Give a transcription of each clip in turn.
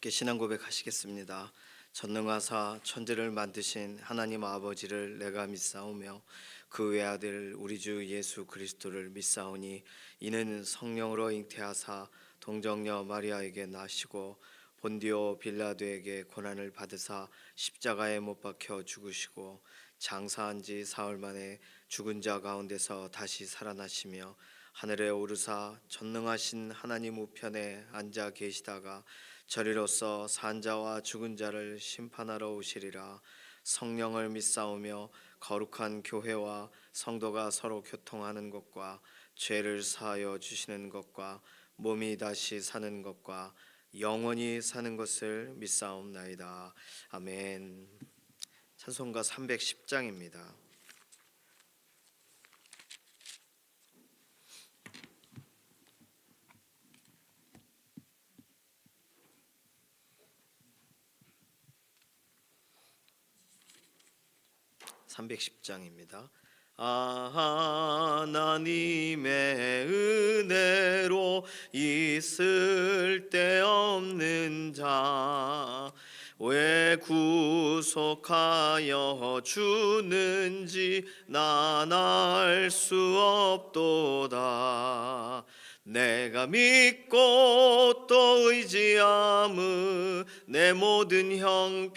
함께 신앙 고백하시겠습니다. 전능하사 천지를 만드신 하나님 아버지를 내가 믿사오며 그 외아들 우리 주 예수 그리스도를 믿사오니 이는 성령으로 잉태하사 동정녀 마리아에게 나시고 본디오 빌라도에게 고난을 받으사 십자가에 못 박혀 죽으시고 장사한 지 사흘 만에 죽은 자 가운데서 다시 살아나시며 하늘에 오르사 전능하신 하나님 우편에 앉아 계시다가 저리로서 산 자와 죽은 자를 심판하러 오시리라. 성령을 믿사오며 거룩한 교회와 성도가 서로 교통하는 것과 죄를 사하여 주시는 것과 몸이 다시 사는 것과 영원히 사는 것을 믿사옵나이다. 아멘. 찬송가 310장입니다. 310장입니다. 하나님의 은혜로 있을 데 없는 자 왜 구속하여 주는지 난 알 수 없도다. 내가 믿고 또 의지함은 내 모든 형편하시는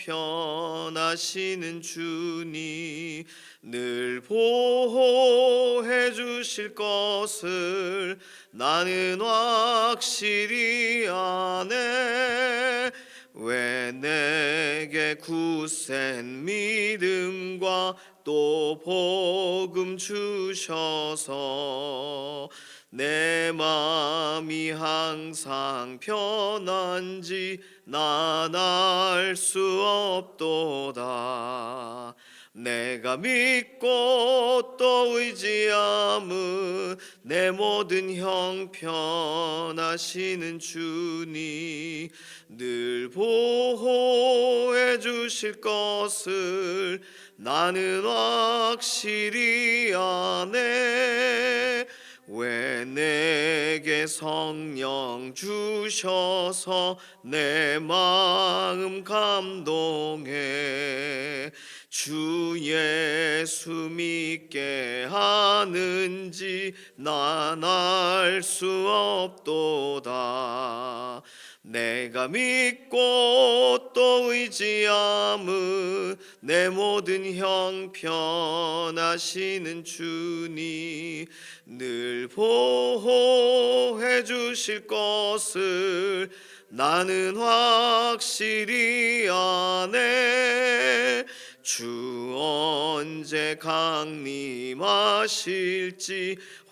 주니 늘 보호해 주실 것을 나는 확실히 아네. 왜 내게 굳센 믿음과 또 복음 주셔서 내 마음이 항상 편한지 난 알 수 없도다. 내가 믿고 또 의지함은 내 모든 형편하시는 주니 늘 보호해 주실 것을 나는 확실히 아네. 왜 내게 성령 주셔서 내 마음 감동해 주 예수 믿게 하는지 난 알 수 없도다. 내가 믿고 또 의지함은 내 모든 형편하시는 주니 늘 보호해 주실 것을 나는 확실히 아네. 주 언제 강림하실지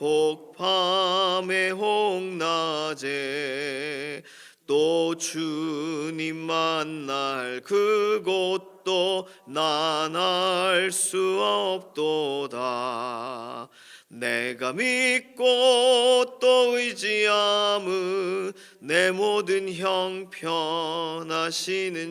혹 밤에 혹 낮에 또 주님 만날 그곳도 난 알 수 없도다. 내가 믿고 또 의지함은 내 모든 형편하시는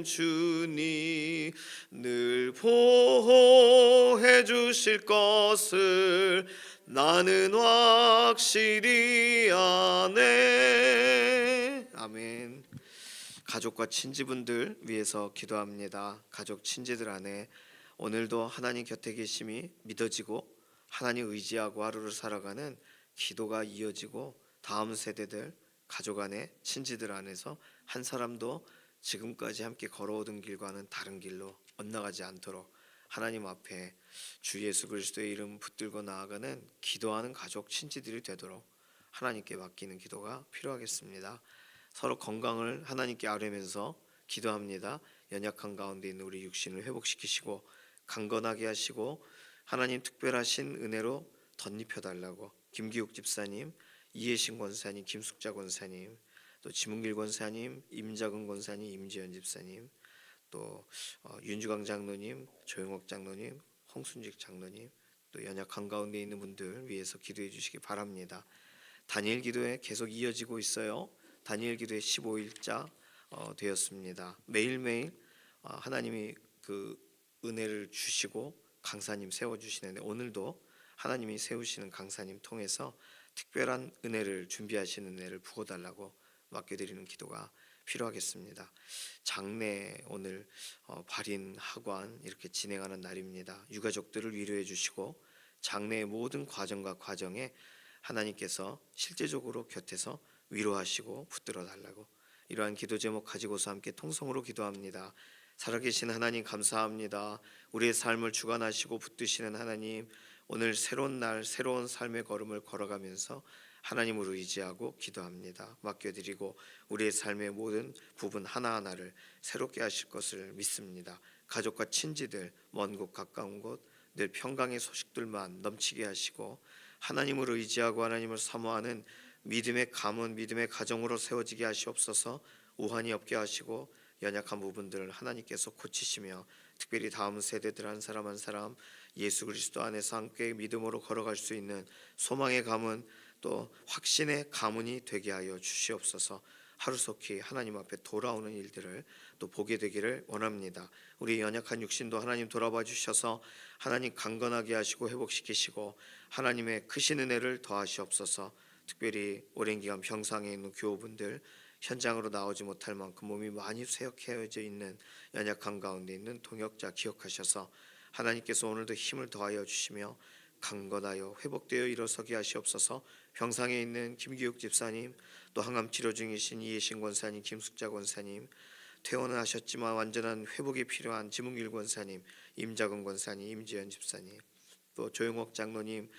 주니 늘 보호해 주실 것을 나는 확실히 아네. 아멘. 가족과 친지분들 위해서 기도합니다. 가족 친지들 안에 오늘도 하나님 곁에 계심이 믿어지고 하나님 의지하고 하루를 살아가는 기도가 이어지고 다음 세대들, 가족 안에, 친지들 안에서 한 사람도 지금까지 함께 걸어오던 길과는 다른 길로 엇나가지 않도록 하나님 앞에 주 예수 그리스도의 이름 붙들고 나아가는 기도하는 가족, 친지들이 되도록 하나님께 맡기는 기도가 필요하겠습니다. 서로 건강을 하나님께 아뢰면서 기도합니다. 연약한 가운데 있는 우리 육신을 회복시키시고 강건하게 하시고 하나님 특별하신 은혜로 덧입혀달라고 김기욱 집사님, 이혜신 권사님, 김숙자 권사님, 또 지문길 권사님, 임자근 권사님, 임지연 집사님, 또 윤주강 장로님, 조영옥 장로님, 홍순직 장로님, 또 연약한 가운데 있는 분들 위해서 기도해 주시기 바랍니다. 다니엘 기도에 계속 이어지고 있어요. 다니엘 기도의 15일자 되었습니다. 매일매일 하나님이 그 은혜를 주시고 강사님 세워주시는데 오늘도 하나님이 세우시는 강사님 통해서 특별한 은혜를 준비하시는 은혜를 부어달라고 맡겨드리는 기도가 필요하겠습니다. 장례 오늘 발인 하관 이렇게 진행하는 날입니다. 유가족들을 위로해 주시고 장례의 모든 과정과 과정에 하나님께서 실제적으로 곁에서 위로하시고 붙들어 달라고 이러한 기도 제목 가지고서 함께 통성으로 기도합니다. 살아계신 하나님 감사합니다. 우리의 삶을 주관하시고 붙드시는 하나님, 오늘 새로운 날 새로운 삶의 걸음을 걸어가면서 하나님을 의지하고 기도합니다. 맡겨드리고 우리의 삶의 모든 부분 하나하나를 새롭게 하실 것을 믿습니다. 가족과 친지들, 먼 곳 가까운 곳 늘 평강의 소식들만 넘치게 하시고 하나님을 의지하고 하나님을 사모하는 믿음의 가문, 믿음의 가정으로 세워지게 하시옵소서. 우환이 없게 하시고 연약한 부분들을 하나님께서 고치시며 특별히 다음 세대들 한 사람 한 사람 예수 그리스도 안에서 함께 믿음으로 걸어갈 수 있는 소망의 가문, 또 확신의 가문이 되게 하여 주시옵소서. 하루속히 하나님 앞에 돌아오는 일들을 또 보게 되기를 원합니다. 우리 연약한 육신도 하나님 돌아봐 주셔서 하나님 강건하게 하시고 회복시키시고 하나님의 크신 은혜를 더하시옵소서. 특별히 오랜 기간 병상에 있는 교우분들, 현장으로 나오지 못할 만큼 몸이 많이 쇠약해져 있는 연약한 가운데 있는 동역자 기억하셔서 하나님께서 오늘도 힘을 더하여 주시며 강건하여 회복되어 일어서게 하시옵소서. 병상에 있는 김기욱 집사님, 또 항암 치료 중이신 이혜신 권사님, 김숙자 권사님, 퇴원은 하셨지만 완전한 회복이 필요한 지문길 권사님, 임자근 권사님, 임지연 집사님, 또 조용옥 장로님,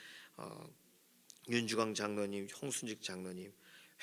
윤주광 장로님, 홍순직 장로님,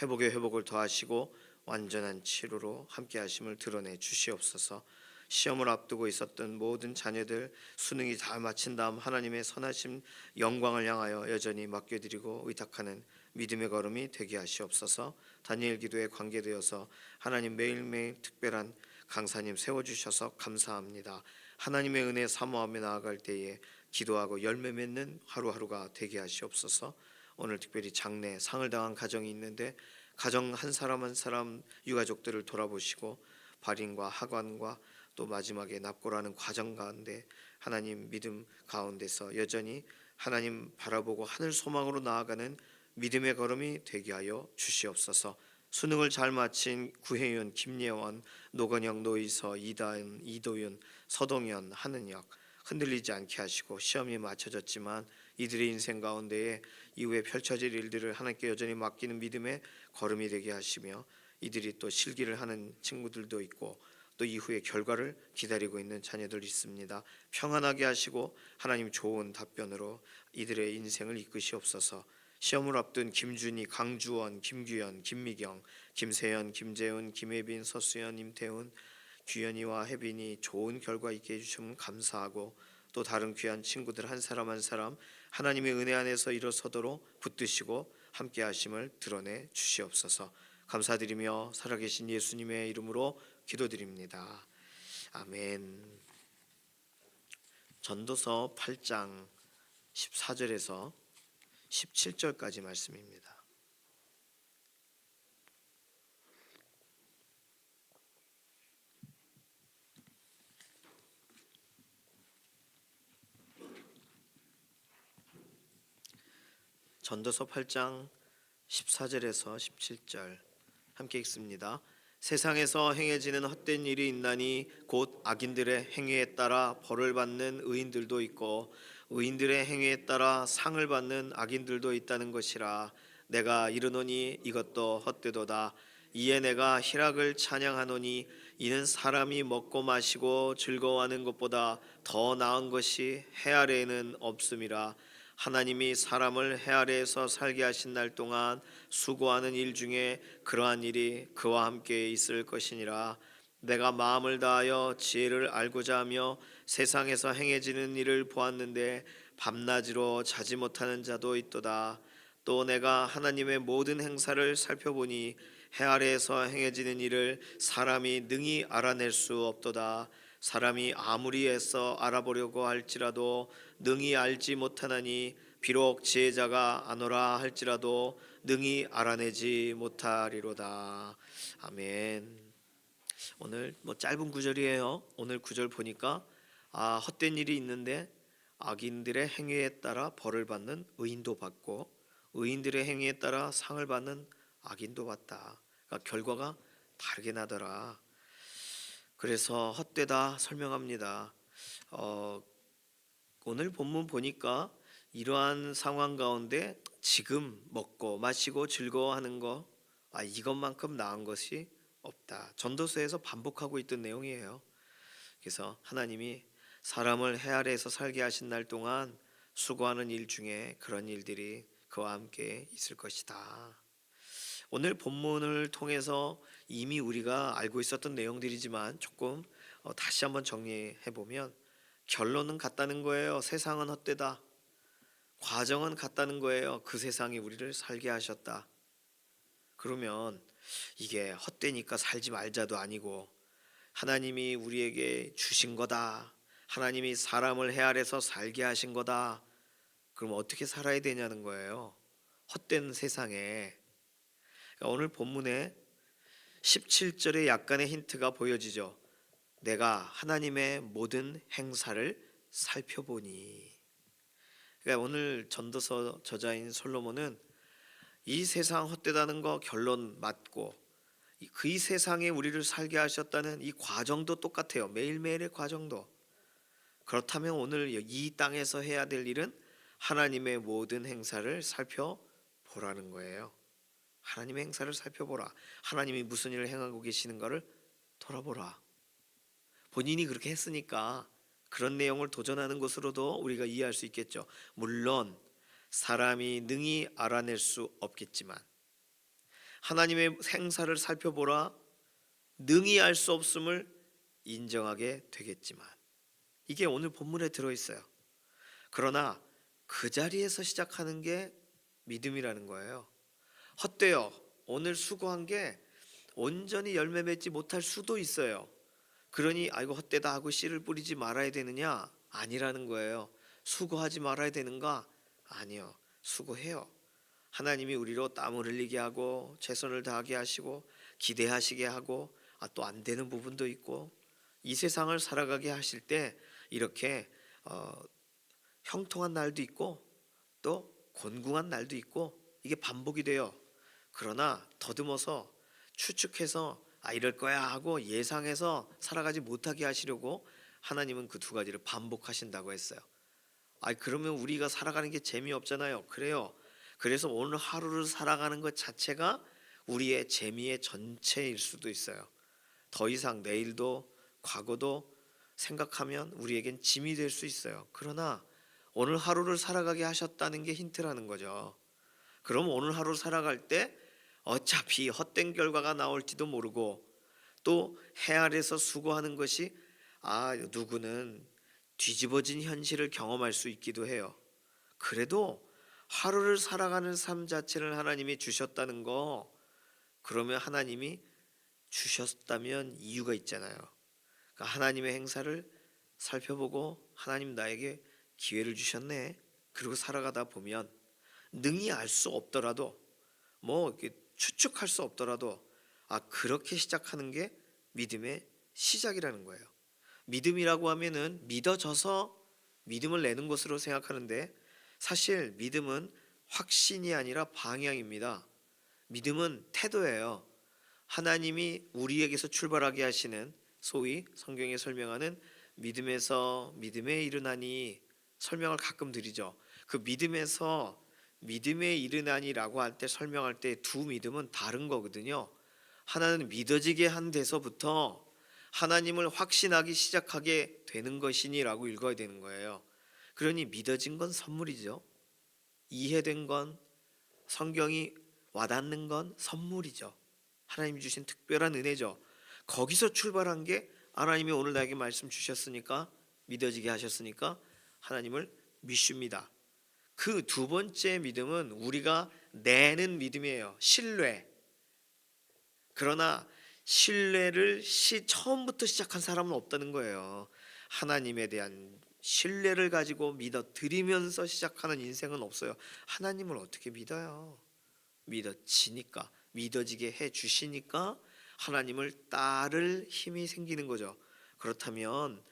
회복의 회복을 더하시고 완전한 치료로 함께 하심을 드러내 주시옵소서. 시험을 앞두고 있었던 모든 자녀들 수능이 다 마친 다음 하나님의 선하심 영광을 향하여 여전히 맡겨드리고 의탁하는 믿음의 걸음이 되게 하시옵소서. 다니엘 기도에 관계되어서 하나님 매일매일 특별한 강사님 세워주셔서 감사합니다. 하나님의 은혜 사모하며 나아갈 때에 기도하고 열매 맺는 하루하루가 되게 하시옵소서. 오늘 특별히 장례 상을 당한 가정이 있는데 가정 한 사람 한 사람 유가족들을 돌아보시고 발인과 하관과 또 마지막에 납골하는 과정 가운데 하나님 믿음 가운데서 여전히 하나님 바라보고 하늘 소망으로 나아가는 믿음의 걸음이 되게 하여 주시옵소서. 수능을 잘 마친 구혜윤, 김예원, 노건영, 노이서, 이다은, 이도윤, 서동현, 한은혁 흔들리지 않게 하시고 시험이 맞춰졌지만 이들의 인생 가운데에 이후에 펼쳐질 일들을 하나님께 여전히 맡기는 믿음의 걸음이 되게 하시며 이들이 또 실기를 하는 친구들도 있고 또 이후의 결과를 기다리고 있는 자녀들 있습니다. 평안하게 하시고 하나님 좋은 답변으로 이들의 인생을 이끄시옵소서. 시험을 앞둔 김준희, 강주원, 김규현, 김미경, 김세연, 김재훈, 김혜빈, 서수연, 임태훈, 규현이와 혜빈이 좋은 결과 있게 해주시면 감사하고 또 다른 귀한 친구들 한 사람 한 사람 하나님의 은혜 안에서 일어서도록 붙드시고 함께 하심을 드러내 주시옵소서. 감사드리며 살아계신 예수님의 이름으로 기도드립니다. 아멘. 전도서 8장 14절에서 17절까지 말씀입니다. 전도서 8장 14절에서 17절 함께 읽습니다. 세상에서 행해지는 헛된 일이 있나니 곧 악인들의 행위에 따라 벌을 받는 의인들도 있고 의인들의 행위에 따라 상을 받는 악인들도 있다는 것이라. 내가 이르노니 이것도 헛되도다. 이에 내가 희락을 찬양하노니 이는 사람이 먹고 마시고 즐거워하는 것보다 더 나은 것이 해 아래에는 없음이라. 하나님이 사람을 해 아래에서 살게 하신 날 동안 수고하는 일 중에 그러한 일이 그와 함께 있을 것이니라. 내가 마음을 다하여 지혜를 알고자 하며 세상에서 행해지는 일을 보았는데 밤낮으로 자지 못하는 자도 있도다. 또 내가 하나님의 모든 행사를 살펴보니 해 아래에서 행해지는 일을 사람이 능히 알아낼 수 없도다. 사람이 아무리 애써 알아보려고 할지라도 능히 알지 못하나니 비록 지혜자가 아노라 할지라도 능히 알아내지 못하리로다. 아멘. 오늘 짧은 구절이에요. 오늘 구절 보니까 헛된 일이 있는데 악인들의 행위에 따라 벌을 받는 의인도 받고 의인들의 행위에 따라 상을 받는 악인도 받다. 그러니까 결과가 다르게 나더라. 그래서 헛되다 설명합니다. 오늘 본문 보니까 이러한 상황 가운데 지금 먹고 마시고 즐거워하는 거, 이것만큼 나은 것이 없다. 전도서에서 반복하고 있던 내용이에요. 그래서 하나님이 사람을 해 아래에서 살게 하신 날 동안 수고하는 일 중에 그런 일들이 그와 함께 있을 것이다. 오늘 본문을 통해서 이미 우리가 알고 있었던 내용들이지만 조금 다시 한번 정리해 보면 결론은 같다는 거예요. 세상은 헛되다. 과정은 같다는 거예요. 그 세상이 우리를 살게 하셨다. 그러면 이게 헛되니까 살지 말자도 아니고 하나님이 우리에게 주신 거다. 하나님이 사람을 해 아래서 살게 하신 거다. 그럼 어떻게 살아야 되냐는 거예요. 헛된 세상에. 그러니까 오늘 본문에 17절에 약간의 힌트가 보여지죠. 내가 하나님의 모든 행사를 살펴보니. 그러니까 오늘 전도서 저자인 솔로몬은 이 세상 헛되다는 거 결론 맞고 그 세상에 우리를 살게 하셨다는 이 과정도 똑같아요. 매일매일의 과정도. 그렇다면 오늘 이 땅에서 해야 될 일은 하나님의 모든 행사를 살펴보라는 거예요. 하나님의 행사를 살펴보라. 하나님이 무슨 일을 행하고 계시는가를 돌아보라. 본인이 그렇게 했으니까 그런 내용을 도전하는 것으로도 우리가 이해할 수 있겠죠. 물론 사람이 능히 알아낼 수 없겠지만 하나님의 행사를 살펴보라. 능히 알 수 없음을 인정하게 되겠지만 이게 오늘 본문에 들어있어요. 그러나 그 자리에서 시작하는 게 믿음이라는 거예요. 헛되어 오늘 수고한 게 온전히 열매 맺지 못할 수도 있어요. 그러니 아이고 헛되다 하고 씨를 뿌리지 말아야 되느냐? 아니라는 거예요. 수고하지 말아야 되는가? 아니요. 수고해요. 하나님이 우리로 땀을 흘리게 하고 최선을 다하게 하시고 기대하시게 하고 또 안 되는 부분도 있고 이 세상을 살아가게 하실 때 이렇게 형통한 날도 있고 또 곤궁한 날도 있고 이게 반복이 돼요. 그러나 더듬어서 추측해서 이럴 거야 하고 예상해서 살아가지 못하게 하시려고 하나님은 그 두 가지를 반복하신다고 했어요. 그러면 우리가 살아가는 게 재미없잖아요. 그래요. 그래서 오늘 하루를 살아가는 것 자체가 우리의 재미의 전체일 수도 있어요. 더 이상 내일도 과거도 생각하면 우리에겐 짐이 될 수 있어요. 그러나 오늘 하루를 살아가게 하셨다는 게 힌트라는 거죠. 그럼 오늘 하루 살아갈 때 어차피 헛된 결과가 나올지도 모르고 또 해 아래서 수고하는 것이 누구는 뒤집어진 현실을 경험할 수 있기도 해요. 그래도 하루를 살아가는 삶 자체를 하나님이 주셨다는 거, 그러면 하나님이 주셨다면 이유가 있잖아요. 그러니까 하나님의 행사를 살펴보고 하나님 나에게 기회를 주셨네. 그리고 살아가다 보면 능히 알 수 없더라도 이렇게 추측할 수 없더라도 그렇게 시작하는 게 믿음의 시작이라는 거예요. 믿음이라고 하면은 믿어져서 믿음을 내는 것으로 생각하는데 사실 믿음은 확신이 아니라 방향입니다. 믿음은 태도예요. 하나님이 우리에게서 출발하게 하시는 소위 성경에 설명하는 믿음에서 믿음에 이르나니 설명을 가끔 드리죠. 그 믿음에서 믿음에 이르나니라고 할 때 설명할 때 두 믿음은 다른 거거든요. 하나는 믿어지게 한 데서부터 하나님을 확신하기 시작하게 되는 것이니라고 읽어야 되는 거예요. 그러니 믿어진 건 선물이죠. 이해된 건 성경이 와닿는 건 선물이죠. 하나님 주신 특별한 은혜죠. 거기서 출발한 게 하나님이 오늘 나에게 말씀 주셨으니까 믿어지게 하셨으니까 하나님을 믿습니다. 그 두 번째 믿음은 우리가 내는 믿음이에요. 신뢰. 그러나 신뢰를 처음부터 시작한 사람은 없다는 거예요. 하나님에 대한 신뢰를 가지고 믿어드리면서 시작하는 인생은 없어요. 하나님을 어떻게 믿어요? 믿어지니까, 믿어지게 해주시니까 하나님을 따를 힘이 생기는 거죠. 그렇다면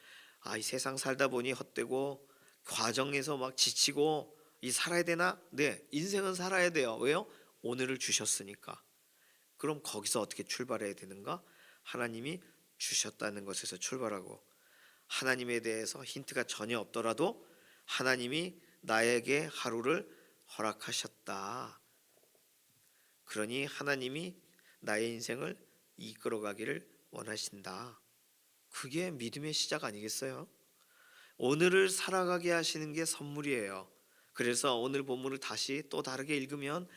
이 세상 살다 보니 헛되고 과정에서 막 지치고 살아야 되나? 네, 인생은 살아야 돼요. 왜요? 오늘을 주셨으니까. 그럼 거기서 어떻게 출발해야 되는가? 하나님이 주셨다는 것에서 출발하고, 하나님에 대해서 힌트가 전혀 없더라도 하나님이 나에게 하루를 허락하셨다. 그러니 하나님이 나의 인생을 이끌어가기를 원하신다. 그게 믿음의 시작 아니겠어요? 오늘을 살아가게 하시는 게 선물이에요. 그래서 오늘 본문을 다시 또 다르게 읽으면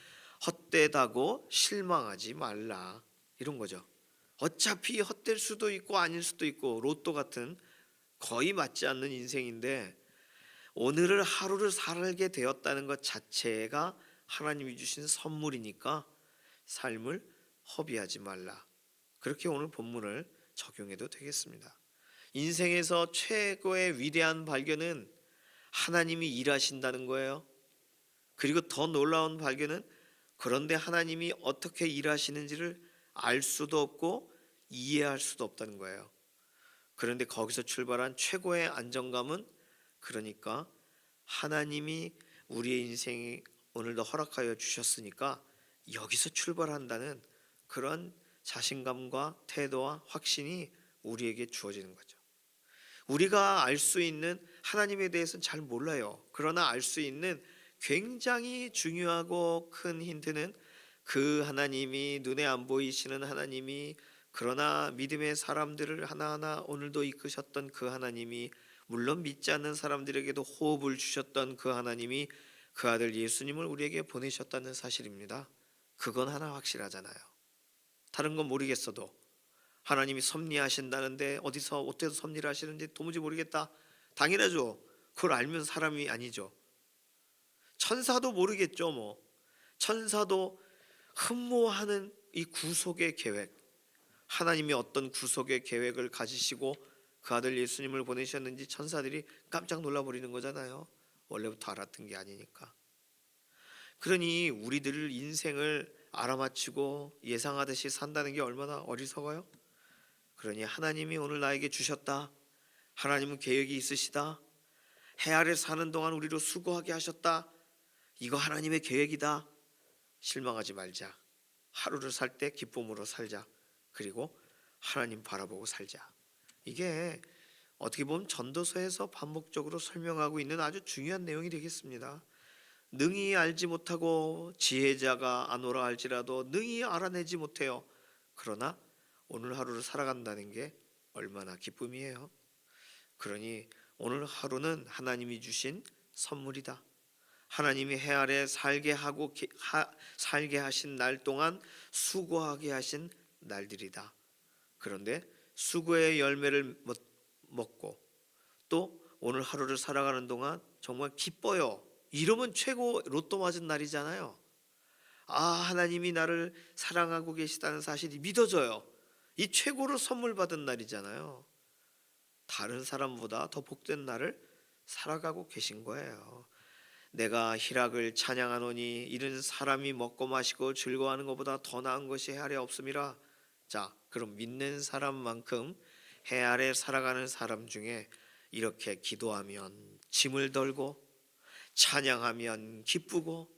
헛되다고 실망하지 말라, 이런 거죠. 어차피 헛될 수도 있고 아닐 수도 있고 로또 같은 거의 맞지 않는 인생인데, 오늘을 하루를 살게 되었다는 것 자체가 하나님이 주신 선물이니까 삶을 허비하지 말라. 그렇게 오늘 본문을 적용해도 되겠습니다. 인생에서 최고의 위대한 발견은 하나님이 일하신다는 거예요. 그리고 더 놀라운 발견은, 그런데 하나님이 어떻게 일하시는지를 알 수도 없고 이해할 수도 없다는 거예요. 그런데 거기서 출발한 최고의 안정감은, 그러니까 하나님이 우리의 인생이 오늘도 허락하여 주셨으니까 여기서 출발한다는 그런 자신감과 태도와 확신이 우리에게 주어지는 거죠. 우리가 알 수 있는 하나님에 대해서는 잘 몰라요. 그러나 알 수 있는 굉장히 중요하고 큰 힌트는, 그 하나님이, 눈에 안 보이시는 하나님이, 그러나 믿음의 사람들을 하나하나 오늘도 이끄셨던 그 하나님이, 물론 믿지 않는 사람들에게도 호흡을 주셨던 그 하나님이 그 아들 예수님을 우리에게 보내셨다는 사실입니다. 그건 하나 확실하잖아요. 다른 건 모르겠어도 하나님이 섭리하신다는데 어디서 어때서 섭리를 하시는지 도무지 모르겠다. 당연하죠. 그걸 알면 사람이 아니죠. 천사도 모르겠죠. 뭐 천사도 흠모하는 이 구속의 계획, 하나님이 어떤 구속의 계획을 가지시고 그 아들 예수님을 보내셨는지 천사들이 깜짝 놀라버리는 거잖아요. 원래부터 알았던 게 아니니까. 그러니 우리들 인생을 알아맞히고 예상하듯이 산다는 게 얼마나 어리석어요. 그러니 하나님이 오늘 나에게 주셨다, 하나님은 계획이 있으시다, 해 아래 사는 동안 우리로 수고하게 하셨다, 이거 하나님의 계획이다. 실망하지 말자. 하루를 살 때 기쁨으로 살자. 그리고 하나님 바라보고 살자. 이게 어떻게 보면 전도서에서 반복적으로 설명하고 있는 아주 중요한 내용이 되겠습니다. 능히 알지 못하고 지혜자가 아노라 할지라도 능히 알아내지 못해요. 그러나 오늘 하루를 살아간다는 게 얼마나 기쁨이에요. 그러니 오늘 하루는 하나님이 주신 선물이다. 하나님이 해 아래 살게 하신 날 동안 수고하게 하신 날들이다. 그런데 수고의 열매를 먹고 또 오늘 하루를 살아가는 동안 정말 기뻐요. 이러면 최고 로또 맞은 날이잖아요. 아, 하나님이 나를 사랑하고 계시다는 사실이 믿어져요. 이 최고로 선물 받은 날이잖아요. 다른 사람보다 더 복된 날을 살아가고 계신 거예요. 내가 희락을 찬양하노니 이런 사람이 먹고 마시고 즐거워하는 것보다 더 나은 것이 해 아래 없음이라. 자, 그럼 믿는 사람만큼 해 아래 살아가는 사람 중에 이렇게 기도하면 짐을 덜고 찬양하면 기쁘고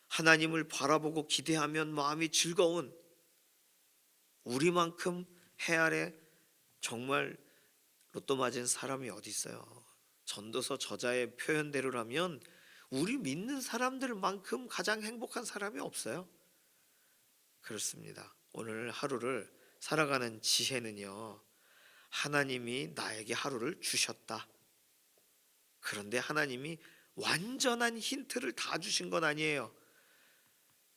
하나님을 바라보고 기대하면 마음이 즐거운, 우리만큼 해 아래 정말 로또 맞은 사람이 어디 있어요. 전도서 저자의 표현대로라면 우리 믿는 사람들만큼 가장 행복한 사람이 없어요. 그렇습니다. 오늘 하루를 살아가는 지혜는요, 하나님이 나에게 하루를 주셨다. 그런데 하나님이 완전한 힌트를 다 주신 건 아니에요.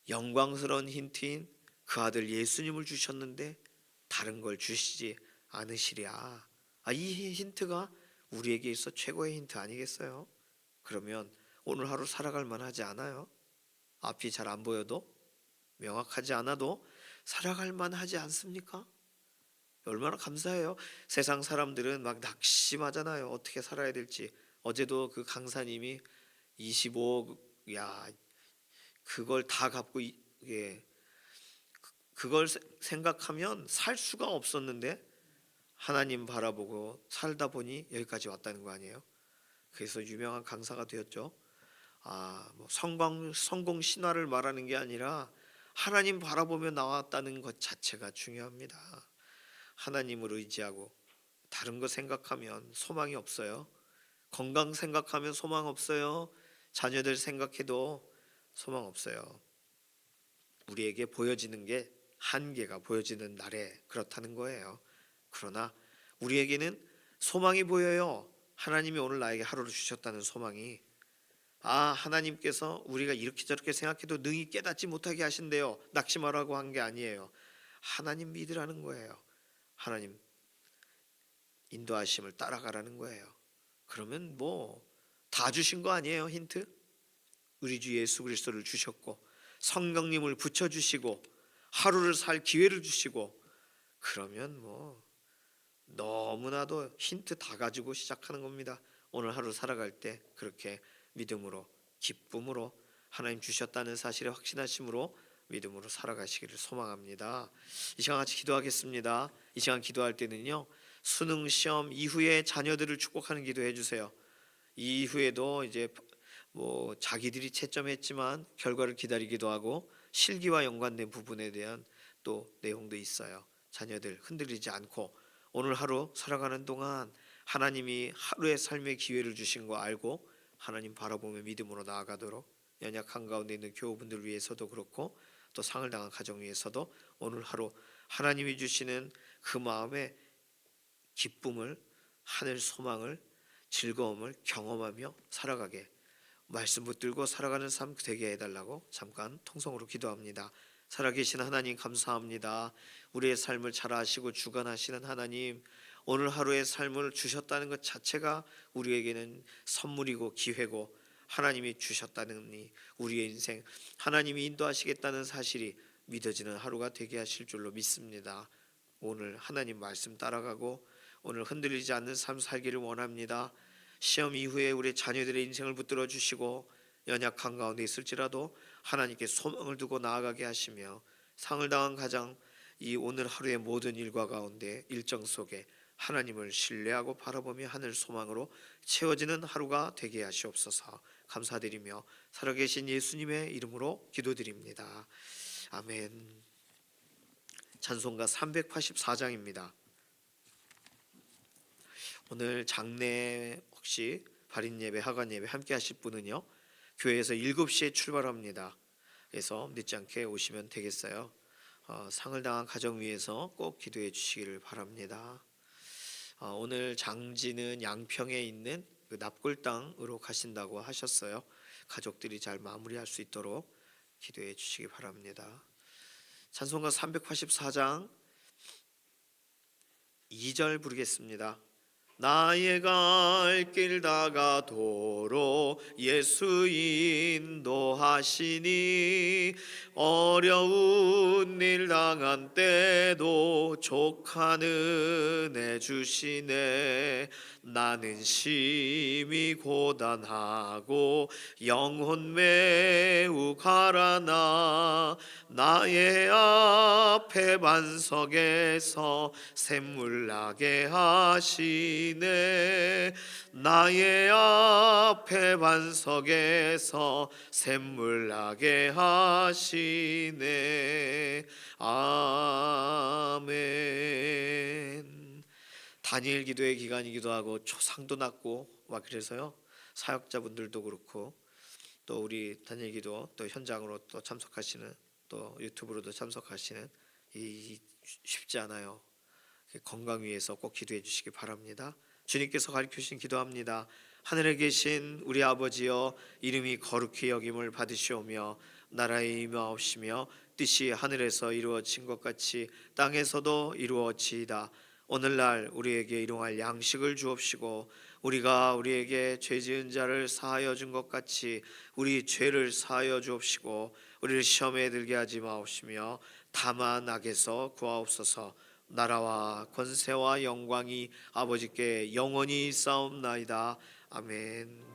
영광스러운 힌트인 그 아들 예수님을 주셨는데 다른 걸 주시지 않으시랴. 이 힌트가 우리에게 있어 최고의 힌트 아니겠어요? 그러면 오늘 하루 살아갈 만하지 않아요? 앞이 잘 안 보여도, 명확하지 않아도 살아갈 만하지 않습니까? 얼마나 감사해요. 세상 사람들은 막 낙심하잖아요. 어떻게 살아야 될지. 어제도 그 강사님이 25억, 야, 그걸 다 갚고 그걸 생각하면 살 수가 없었는데 하나님 바라보고 살다 보니 여기까지 왔다는 거 아니에요? 그래서 유명한 강사가 되었죠. 뭐 성공 신화를 말하는 게 아니라 하나님 바라보며 나왔다는 것 자체가 중요합니다. 하나님을 의지하고 다른 거 생각하면 소망이 없어요. 건강 생각하면 소망 없어요. 자녀들 생각해도 소망 없어요. 우리에게 보여지는 게 한계가 보여지는 날에 그렇다는 거예요. 그러나 우리에게는 소망이 보여요. 하나님이 오늘 나에게 하루를 주셨다는 소망이, 하나님께서 우리가 이렇게 저렇게 생각해도 능히 깨닫지 못하게 하신대요. 낙심하라고 한 게 아니에요. 하나님 믿으라는 거예요. 하나님 인도하심을 따라가라는 거예요. 그러면 다 주신 거 아니에요? 힌트? 우리 주 예수 그리스도를 주셨고 성령님을 붙여주시고 하루를 살 기회를 주시고, 그러면 너무나도 힌트 다 가지고 시작하는 겁니다. 오늘 하루 살아갈 때 그렇게 믿음으로, 기쁨으로, 하나님 주셨다는 사실에 확신하심으로 믿음으로 살아가시기를 소망합니다. 이 시간 같이 기도하겠습니다. 이 시간 기도할 때는요, 수능 시험 이후에 자녀들을 축복하는 기도해 주세요. 이후에도 이제 자기들이 채점했지만 결과를 기다리기도 하고 실기와 연관된 부분에 대한 또 내용도 있어요. 자녀들 흔들리지 않고 오늘 하루 살아가는 동안 하나님이 하루의 삶의 기회를 주신 거 알고 하나님 바라보며 믿음으로 나아가도록, 연약한 가운데 있는 교우분들 위해서도 그렇고 또 상을 당한 가정 위해서도 오늘 하루 하나님이 주시는 그 마음의 기쁨을, 하늘 소망을, 즐거움을 경험하며 살아가게, 말씀 붙들고 살아가는 삶 되게 해달라고 잠깐 통성으로 기도합니다. 살아계신 하나님 감사합니다. 우리의 삶을 잘 아시고 주관하시는 하나님, 오늘 하루의 삶을 주셨다는 것 자체가 우리에게는 선물이고 기회고, 하나님이 주셨다는 우리의 인생 하나님이 인도하시겠다는 사실이 믿어지는 하루가 되게 하실 줄로 믿습니다. 오늘 하나님 말씀 따라가고 오늘 흔들리지 않는 삶 살기를 원합니다. 시험 이후에 우리 자녀들의 인생을 붙들어 주시고 연약한 가운데 있을지라도 하나님께 소망을 두고 나아가게 하시며, 상을 당한 가장 이 오늘 하루의 모든 일과 가운데 일정 속에 하나님을 신뢰하고 바라보며 하늘 소망으로 채워지는 하루가 되게 하시옵소서. 감사드리며 살아계신 예수님의 이름으로 기도드립니다. 아멘. 찬송가 384장입니다. 오늘 장례 혹시 발인 예배, 하관 예배 함께 하실 분은요, 교회에서 7시에 출발합니다. 그래서 늦지 않게 오시면 되겠어요. 상을 당한 가정 위해서 꼭 기도해 주시기를 바랍니다. 오늘 장지는 양평에 있는 그 납골당으로 가신다고 하셨어요. 가족들이 잘 마무리할 수 있도록 기도해 주시기 바랍니다. 찬송가 384장 2절 부르겠습니다. 나의 갈 길 다가도록 예수 인도하시니, 어려운 일 당한 때도 족한 은혜 주시네. 나는 심히 고단하고 영혼 매우 가라나, 나의 앞에 반석에서 샘물 나게 하시네. 나의 앞에 반석에서 샘물 나게 하시네. 아멘. 다니엘 기도의 기간이기도 하고 초상도 낮고 막 그래서요, 사역자분들도 그렇고 또 우리 다니엘 기도 또 현장으로 또 참석하시는, 또 유튜브로도 참석하시는, 이 쉽지 않아요. 건강 위해서 꼭 기도해 주시기 바랍니다. 주님께서 가르쳐 주신 기도합니다. 하늘에 계신 우리 아버지여, 이름이 거룩히 여김을 받으시오며 나라의 임하옵시며 뜻이 하늘에서 이루어진 것 같이 땅에서도 이루어지이다. 오늘날 우리에게 일용할 양식을 주옵시고, 우리가 우리에게 죄 지은 자를 사하여 준 것 같이 우리 죄를 사하여 주옵시고, 우리를 시험에 들게 하지 마옵시며 다만 악에서 구하옵소서. 나라와 권세와 영광이 아버지께 영원히 있사옵나이다. 아멘.